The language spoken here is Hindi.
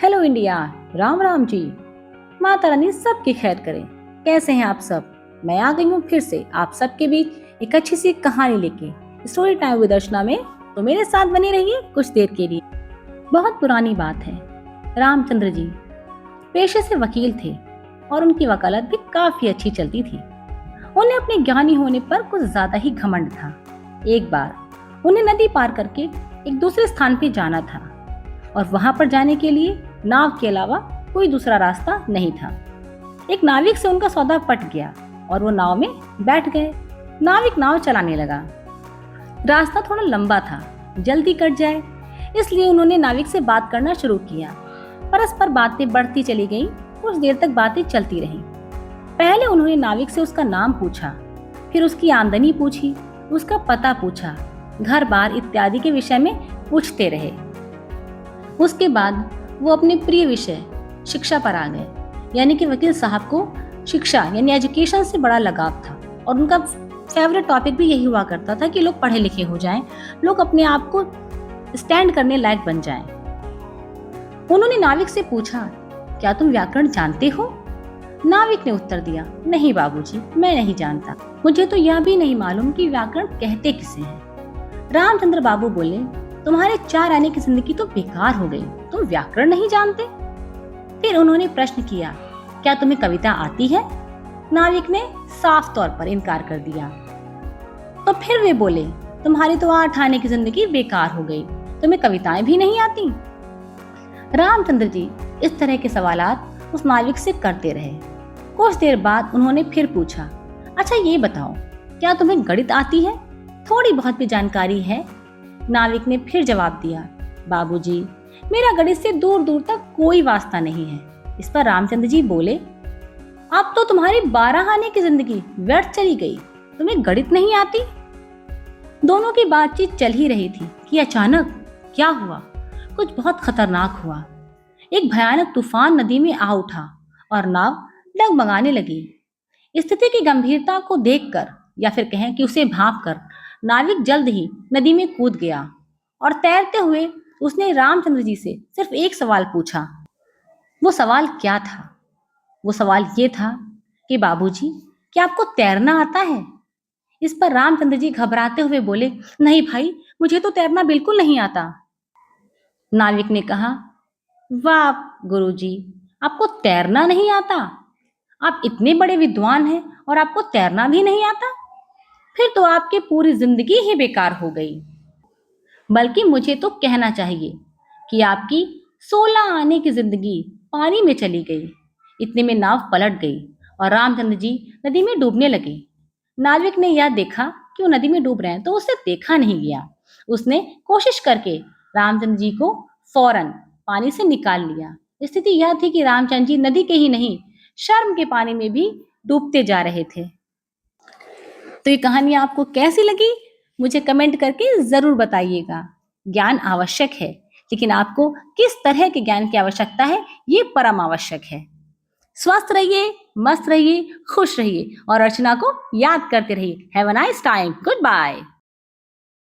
Hello India, Ram Ram ji. माता रानी सबकी खैर करे। कैसे हैं आप सब? मैं आ गई हूँ फिर से आप सबके बीच एक अच्छी सी कहानी लेके स्टोरी टाइम विद अर्चना में। तो मेरे साथ बने रहिए कुछ देर के लिए। बहुत पुरानी बात है। रामचंद्र जी पेशे से वकील थे और उनकी वकालत भी काफी अच्छी चलती थी। उन्हें अपने ज्ञानी होने पर कुछ ज्यादा ही घमंड था। एक बार उन्हें नदी पार करके एक दूसरे स्थान पे जाना था और वहां पर जाने के लिए नाव के अलावा कोई दूसरा रास्ता नहीं था। एक नाविक से उनका सौदा पट गया और वो नाव में बैठ गए। नाविक नाव चलाने लगा। रास्ता थोड़ा लंबा था, जल्दी कट जाए, इसलिए उन्होंने नाविक से बात करना शुरू किया। परस्पर बातें बढ़ती चली गईं। कुछ देर तक बातें चलती रहीं। पहले उन्होंने नाविक से उसका नाम पूछा, फिर उसकी आमदनी पूछी, उसका पता पूछा, घर बार इत्यादि के विषय में पूछते रहे। उसके बाद वो अपने प्रिय विषय शिक्षा पर आ गए। यानी कि वकील साहब को शिक्षा यानी एजुकेशन से बड़ा लगाव था और उनका फेवरेट टॉपिक भी यही हुआ करता था कि लोग पढ़े लिखे हो जाएं, लोग अपने आप को स्टैंड करने लायक बन जाएं। उन्होंने नाविक से पूछा, क्या तुम व्याकरण जानते हो? नाविक ने उत्तर दिया, नहीं बाबूजी, मैं नहीं जानता। मुझे तो यह भी नहीं मालूम कि व्याकरण कहते किसे हैं। रामचंद्र बाबू बोले, तुम्हारे 4 आने की जिंदगी तो बेकार हो गई, तुम व्याकरण नहीं जानते। फिर उन्होंने प्रश्न किया, क्या तुम्हें कविता आती है? नाविक ने साफ तौर पर इनकार कर दिया। तो फिर वे बोले, तुम्हारी तो 8 आने की जिंदगी बेकार हो गई, तुम्हें कविताएं भी नहीं आती। रामचंद्र जी इस तरह के सवालात उस नाविक से करते रहे। कुछ देर बाद उन्होंने फिर पूछा, अच्छा ये बताओ, क्या तुम्हें गणित आती है? थोड़ी बहुत भी जानकारी है। नाविक ने फिर जवाब दिया, बाबूजी, मेरा गणित से दूर दूर तक कोई वास्ता नहीं है। इस पर रामचंद्र जी बोले, अब तो तुम्हारी 12 आने की जिंदगी व्यर्थ चली गई, तुम्हें गणित नहीं आती। दोनों की बातचीत चल ही रही थी कि अचानक क्या हुआ, कुछ बहुत खतरनाक हुआ। एक भयानक तूफान नदी में आ उठा और नाव डगमगाने लगी। स्थिति की गंभीरता को देखकर या फिर कहें कि उसे भांपकर नाविक जल्द ही नदी में कूद गया और तैरते हुए उसने रामचंद्र जी से सिर्फ एक सवाल पूछा। वो सवाल क्या था? वो सवाल ये था कि बाबूजी, क्या आपको तैरना आता है? इस पर रामचंद्र जी घबराते हुए बोले, नहीं भाई, मुझे तो तैरना बिल्कुल नहीं आता। नाविक ने कहा, वाह गुरुजी, आपको तैरना नहीं आता? आप इतने बड़े विद्वान हैं और आपको तैरना भी नहीं आता? फिर तो आपकी पूरी जिंदगी ही बेकार हो गई। बल्कि मुझे तो कहना चाहिए कि आपकी 16 आने की जिंदगी पानी में चली गई। इतने में नाव पलट गई और रामचंद्र जी नदी में डूबने लगे। नाविक ने यह देखा कि वो नदी में डूब रहे हैं तो उसे देखा नहीं गया। उसने कोशिश करके रामचंद्र जी को फौरन पानी से निकाल लिया। स्थिति यह थी कि रामचंद्र जी नदी के ही नहीं, शर्म के पानी में भी डूबते जा रहे थे। तो ये कहानी आपको कैसी लगी, मुझे कमेंट करके जरूर बताइएगा। ज्ञान आवश्यक है, लेकिन आपको किस तरह के ज्ञान की आवश्यकता है, ये परम आवश्यक है। स्वस्थ रहिए, मस्त रहिए, खुश रहिए और अर्चना को याद करते रहिए। Have a nice time. Good bye.